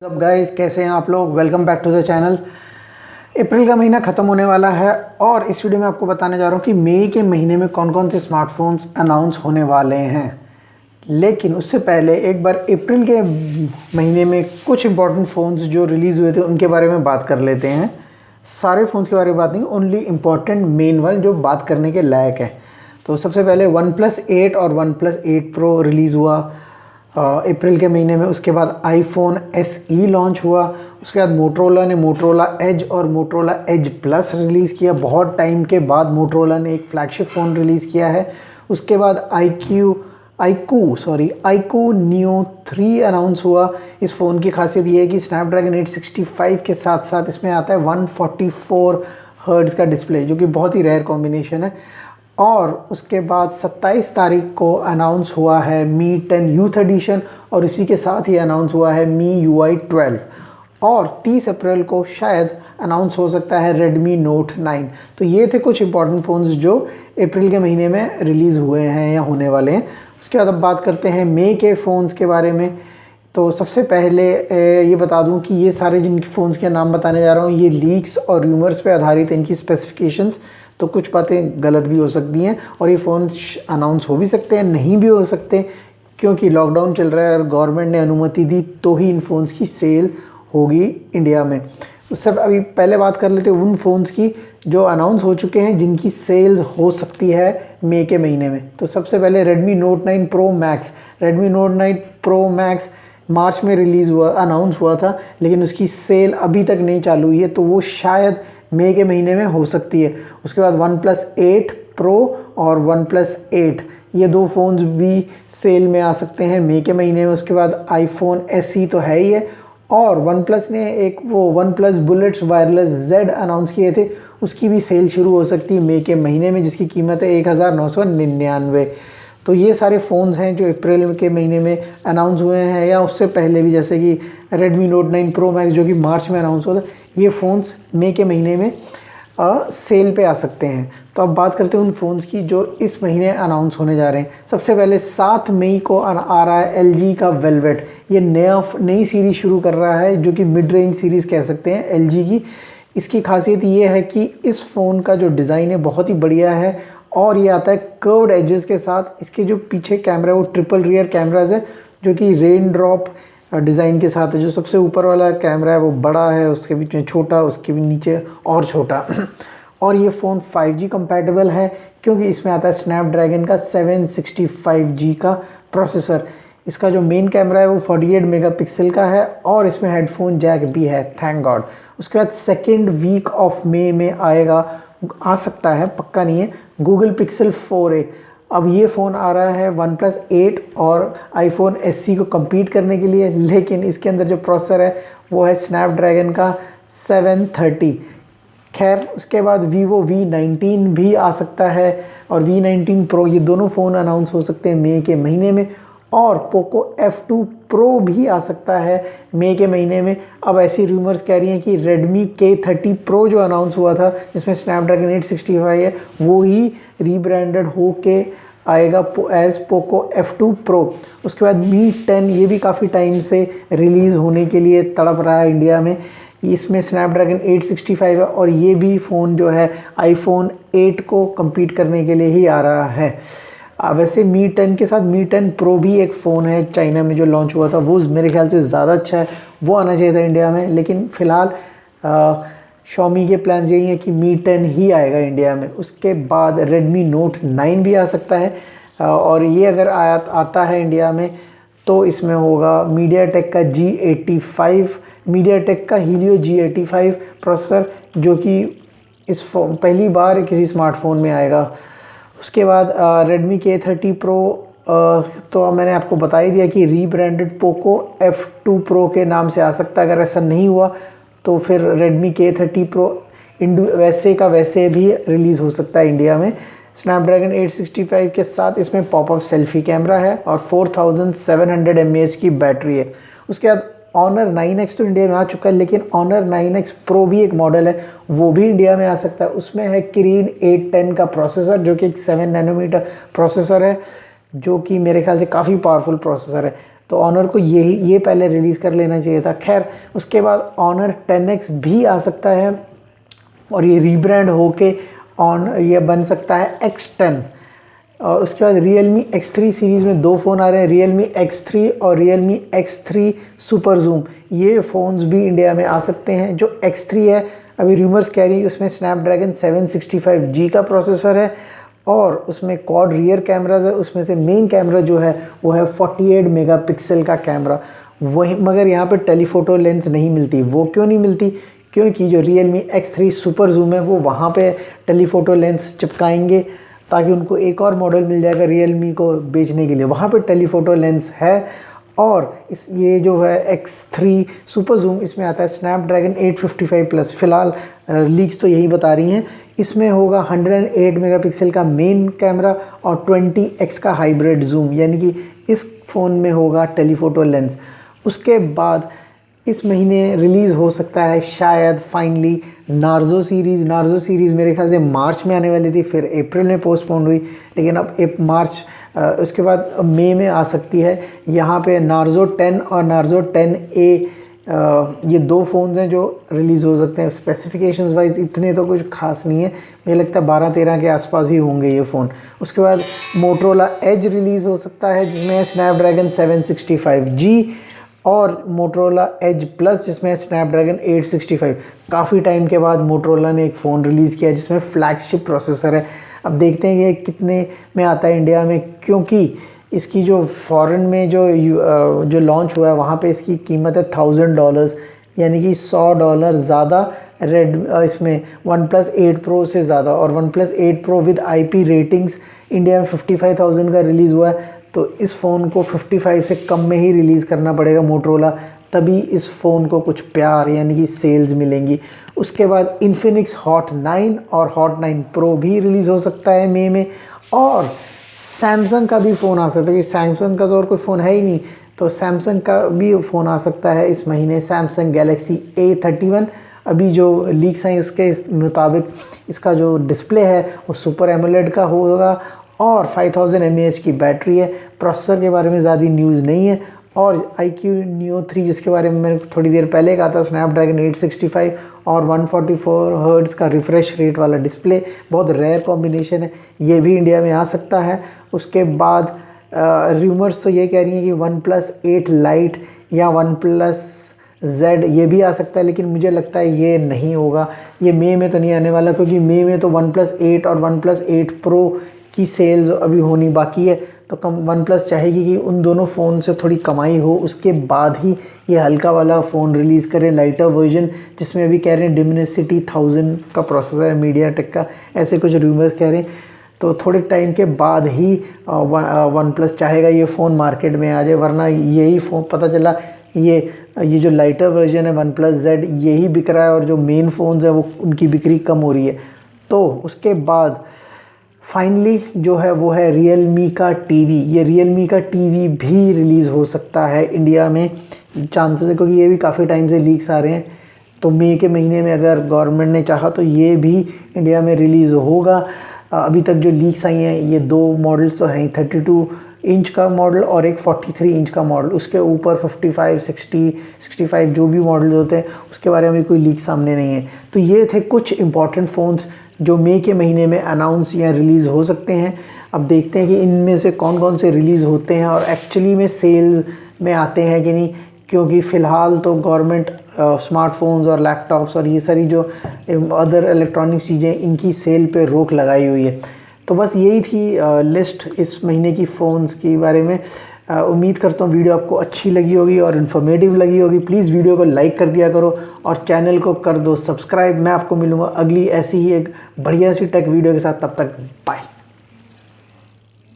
सब गाइस कैसे हैं आप लोग। Welcome back to the channel. अप्रैल का महीना ख़त्म होने वाला है और इस वीडियो में आपको बताने जा रहा हूँ कि मई के महीने में कौन कौन से स्मार्टफोन्स अनाउंस होने वाले हैं। लेकिन उससे पहले एक बार अप्रैल के महीने में कुछ इंपॉर्टेंट फ़ोन्स जो रिलीज़ हुए थे उनके बारे में बात कर लेते हैं। सारे फ़ोन्स के बारे में बात नहीं, ओनली इम्पॉर्टेंट मेन वन जो बात करने के लायक है। तो सबसे पहले OnePlus 8 और OnePlus 8 Pro रिलीज़ हुआ अप्रैल के महीने में। उसके बाद iPhone SE लॉन्च हुआ। उसके बाद मोटरोला ने मोटरोला एज और मोटरोला एज प्लस रिलीज़ किया। बहुत टाइम के बाद मोटरोला ने एक फ्लैगशिप फ़ोन रिलीज़ किया है। उसके बाद iQOO Neo 3 अनाउंस हुआ। इस फ़ोन की खासियत ये है कि स्नैपड्रैगन 865 के साथ साथ इसमें आता है 144 हर्ट्ज़ का डिस्प्ले, जो कि बहुत ही रेयर कॉम्बिनेशन है। और उसके बाद 27 तारीख को अनाउंस हुआ है Mi 10 यूथ एडिशन और इसी के साथ ही अनाउंस हुआ है MIUI 12। और 30 अप्रैल को शायद अनाउंस हो सकता है Redmi Note 9। तो ये थे कुछ इंपॉर्टेंट फ़ोन्स जो अप्रैल के महीने में रिलीज़ हुए हैं या होने वाले हैं। उसके बाद अब बात करते हैं मई के फ़ोन्स के बारे में। तो सबसे पहले ये बता दूं कि ये सारे जिन फ़ोन्स के नाम बताने जा रहा हूँ ये लीक्स और र्यूमर्स पे आधारित इनकी स्पेसिफिकेशंस, तो कुछ बातें गलत भी हो सकती हैं और ये फ़ोन अनाउंस हो भी सकते हैं, नहीं भी हो सकते, क्योंकि लॉकडाउन चल रहा है और गवर्नमेंट ने अनुमति दी तो ही इन फ़ोन्स की सेल होगी इंडिया में। उससे अभी पहले बात कर लेते हैं उन फ़ोन्स की जो अनाउंस हो चुके हैं जिनकी सेल्स हो सकती है मई के महीने में। तो सबसे पहले Redmi Note 9 Pro Max। Redmi Note 9 Pro Max मार्च में रिलीज़ हुआ, अनाउंस हुआ था, लेकिन उसकी सेल अभी तक नहीं चालू हुई है, तो वो शायद मई के महीने में हो सकती है। उसके बाद OnePlus 8 Pro और OnePlus 8, ये दो फ़ोन्स भी सेल में आ सकते हैं मई के महीने में। उसके बाद iPhone SE तो है ही है, और OnePlus ने एक वो OnePlus Bullets Wireless Z announce किए थे, उसकी भी सेल शुरू हो सकती है मई के महीने में, जिसकी कीमत है 1999। तो ये सारे फ़ोन्स हैं जो अप्रैल के महीने में अनाउंस हुए हैं या उससे पहले भी, जैसे कि Redmi Note 9 Pro Max जो कि मार्च में अनाउंस हुआ था। ये फ़ोन्स मई के महीने में सेल पे आ सकते हैं। तो अब बात करते हैं उन फ़ोन्स की जो इस महीने अनाउंस होने जा रहे हैं। सबसे पहले 7 मई को आ रहा है LG का Velvet। ये नई सीरीज़ शुरू कर रहा है जो कि मिड रेंज सीरीज़ कह सकते हैं LG की। इसकी खासियत ये है कि इस फ़ोन का जो डिज़ाइन है बहुत ही बढ़िया है और ये आता है कर्व्ड एजेस के साथ। इसके जो पीछे कैमरा है वो ट्रिपल रियर कैमराज है जो कि रेन ड्रॉप डिज़ाइन के साथ है। जो सबसे ऊपर वाला कैमरा है वो बड़ा है, उसके बीच में छोटा, उसके भी नीचे और छोटा। और ये फ़ोन 5G कंपैटिबल है क्योंकि इसमें आता है स्नैपड्रैगन का 765G का प्रोसेसर। इसका जो मेन कैमरा है वो 48 मेगापिक्सल का है और इसमें हेडफोन जैक भी है, थैंक गॉड। उसके बाद सेकेंड वीक ऑफ मई में आ सकता है, पक्का नहीं है, Google Pixel 4a। अब ये फ़ोन आ रहा है OnePlus 8 और iPhone SE को compete करने के लिए, लेकिन इसके अंदर जो प्रोसेसर है वो है स्नैपड्रैगन का 730। खैर उसके बाद Vivo V19 भी आ सकता है और V19 Pro, ये दोनों फ़ोन अनाउंस हो सकते हैं मई के महीने में। और Poco F2 Pro भी आ सकता है मई के महीने में। अब ऐसी रूमर्स कह रही हैं कि Redmi K30 Pro जो अनाउंस हुआ था जिसमें स्नैपड्रैगन 865 है वो ही रीब्रांडेड हो के आएगा एज Poco F2 Pro। उसके बाद Mi 10, ये भी काफ़ी टाइम से रिलीज़ होने के लिए तड़प रहा है इंडिया में। इसमें स्नैपड्रैगन 865 है और ये भी फ़ोन जो है iPhone 8 को compete करने के लिए ही आ रहा है। वैसे Mi 10 के साथ Mi 10 Pro भी एक फ़ोन है चाइना में जो लॉन्च हुआ था, वो मेरे ख्याल से ज़्यादा अच्छा है, वो आना चाहिए था इंडिया में। लेकिन फ़िलहाल Xiaomi के प्लान यही है कि Mi 10 ही आएगा इंडिया में। उसके बाद Redmi Note 9 भी आ सकता है और ये अगर आता है इंडिया में तो इसमें होगा MediaTek का G85, MediaTek का Helio G85 प्रोसेसर, जो कि पहली बार किसी स्मार्टफोन में आएगा। उसके बाद Redmi K30 Pro, तो मैंने आपको बता ही दिया कि रीब्रांडेड Poco F2 Pro के नाम से आ सकता है। अगर ऐसा नहीं हुआ तो फिर Redmi K30 Pro वैसे का वैसे भी रिलीज़ हो सकता है इंडिया में। स्नैपड्रैगन 865 के साथ इसमें पॉपअप सेल्फी कैमरा है और 4700 mAh की बैटरी है। उसके बाद Honor 9X तो इंडिया में आ चुका है, लेकिन Honor 9X Pro भी एक मॉडल है, वो भी इंडिया में आ सकता है। उसमें है Kirin 810 का प्रोसेसर जो कि एक 7 नैनोमीटर प्रोसेसर है, जो कि मेरे ख्याल से काफ़ी पावरफुल प्रोसेसर है। तो ऑनर को ये पहले रिलीज़ कर लेना चाहिए था। खैर उसके बाद ऑनर 10X भी आ सकता है और ये रीब्रांड होके ये बन सकता है X10। और उसके बाद Realme X3 सीरीज़ में 2 फ़ोन आ रहे हैं, Realme X3 और Realme X3 सुपर जूम। ये फ़ोन्स भी इंडिया में आ सकते हैं। जो X3 है अभी रूमर्स कह रही है उसमें स्नैपड्रैगन 765G का प्रोसेसर है और उसमें क्वाड रियर कैमराज है। उसमें से मेन कैमरा जो है वो है 48 मेगापिक्सल का कैमरा। वही मगर यहाँ पे टेलीफोटो लेंस नहीं मिलती। वो क्यों नहीं मिलती? क्योंकि जो Realme X3 सुपर जूम है वो वहाँ पे टेलीफोटो लेंस चिपकाएंगे ताकि उनको एक और मॉडल मिल जाएगा Realme को बेचने के लिए, वहाँ पे टेलीफोटो लेंस है। और ये जो है X3 सुपर जूम इसमें आता है स्नैपड्रैगन 855 प्लस। फ़िलहाल लीक्स तो यही बता रही हैं। इसमें होगा 108 मेगापिक्सल का मेन कैमरा और 20x का हाइब्रिड जूम, यानी कि इस फ़ोन में होगा टेलीफोटो लेंस। उसके बाद इस महीने रिलीज़ हो सकता है शायद फाइनली नार्जो सीरीज़ मेरे ख्याल से मार्च में आने वाली थी, फिर अप्रैल में पोस्टपोन हुई, लेकिन अब मार्च उसके बाद मई में आ सकती है। यहाँ पे नार्जो 10 और नार्जो 10A ये 2 फ़ोन्स हैं जो रिलीज़ हो सकते हैं। स्पेसिफिकेशंस वाइज इतने तो कुछ खास नहीं है, मुझे लगता है 12-13 के आसपास ही होंगे ये फ़ोन। उसके बाद मोटरोला एज रिलीज़ हो सकता है जिसमें है स्नैपड्रैगन 765G और मोटरोला एज प्लस जिसमें है स्नैपड्रैगन 865। काफ़ी टाइम के बाद मोटरोला ने एक फ़ोन रिलीज़ किया जिसमें फ्लैगशिप प्रोसेसर है। अब देखते हैं कि कितने में आता है इंडिया में, क्योंकि इसकी जो फॉरेन में जो लॉन्च हुआ है वहाँ पे इसकी कीमत है $1000, यानी कि $100 ज़्यादा इसमें OnePlus 8 Pro से ज़्यादा। और OnePlus 8 Pro with IP ratings India में 55,000 का रिलीज़ हुआ है, तो इस फ़ोन को 55 से कम में ही रिलीज़ करना पड़ेगा मोटरोला, तभी इस फ़ोन को कुछ प्यार यानी कि सेल्स मिलेंगी। उसके बाद इन्फिनिक्स हॉट 9 और हॉट 9 Pro भी रिलीज़ हो सकता है मई में। और सैमसंग का भी फ़ोन आ सकता है, क्योंकि सैमसंग का तो और कोई फ़ोन है ही नहीं, तो सैमसंग का भी फ़ोन आ सकता है इस महीने। सैमसंग गैलेक्सी A31 अभी जो लीक्स हैं उसके मुताबिक इसका जो डिस्प्ले है वो सुपर एमोलेड का होगा और 5000 mAh की बैटरी है। प्रोसेसर के बारे में ज़्यादा न्यूज़ नहीं है। और iQ Neo 3 जिसके बारे में मैंने थोड़ी देर पहले कहा था, स्नैपड्रैगन 865 और 144 हर्ट्ज़ का रिफ़्रेश रेट वाला डिस्प्ले, बहुत रेयर कॉम्बिनेशन है, ये भी इंडिया में आ सकता है। उसके बाद रूमर्स तो ये कह रही हैं कि OnePlus 8 Lite या OnePlus Z ये भी आ सकता है, लेकिन मुझे लगता है ये नहीं होगा, ये मई में तो नहीं आने वाला, क्योंकि मई में तो OnePlus 8 और OnePlus 8 Pro की सेल्स अभी होनी बाकी है। तो OnePlus चाहेगी कि उन दोनों फ़ोन से थोड़ी कमाई हो, उसके बाद ही ये हल्का वाला फ़ोन रिलीज़ करें, लाइटर वर्जन, जिसमें अभी कह रहे हैं Dimensity 1000 का प्रोसेसर है MediaTek का, ऐसे कुछ रूमर्स कह रहे हैं। तो थोड़े टाइम के बाद ही OnePlus चाहेगा ये फ़ोन मार्केट में आ जाए, वरना यही फ़ोन पता चला ये जो लाइटर वर्जन है OnePlus Z यही बिक रहा है और जो मेन फ़ोन्स हैं वो उनकी बिक्री कम हो रही है। तो उसके बाद फाइनली जो है वो है Realme का टीवी। ये Realme का टीवी भी रिलीज़ हो सकता है इंडिया में, चांसेस है, क्योंकि ये भी काफ़ी टाइम से लीक्स आ रहे हैं। तो मई के महीने में अगर गवर्नमेंट ने चाहा तो ये भी इंडिया में रिलीज़ होगा। अभी तक जो लीक्स आई हैं ये 2 मॉडल्स तो हैं, 32 इंच का मॉडल और एक 43 इंच का मॉडल। उसके ऊपर 55, 60, 65 जो भी मॉडल्स होते हैं उसके बारे में कोई लीक सामने नहीं है। तो ये थे कुछ इंपॉर्टेंट फ़ोन्स जो मई के महीने में अनाउंस या रिलीज़ हो सकते हैं। अब देखते हैं कि इनमें से कौन कौन से रिलीज़ होते हैं और एक्चुअली में सेल्स में आते हैं कि नहीं, क्योंकि फ़िलहाल तो गवर्नमेंट स्मार्टफोन्स और लैपटॉप्स और ये सारी जो अदर इलेक्ट्रॉनिक चीज़ें इनकी सेल पे रोक लगाई हुई है। तो बस यही थी लिस्ट इस महीने की फ़ोन्स के बारे में। उम्मीद करता हूँ वीडियो आपको अच्छी लगी होगी और इन्फॉर्मेटिव लगी होगी। प्लीज़ वीडियो को लाइक कर दिया करो और चैनल को कर दो सब्सक्राइब। मैं आपको मिलूँगा अगली ऐसी ही एक बढ़िया सी टेक वीडियो के साथ, तब तक बाय।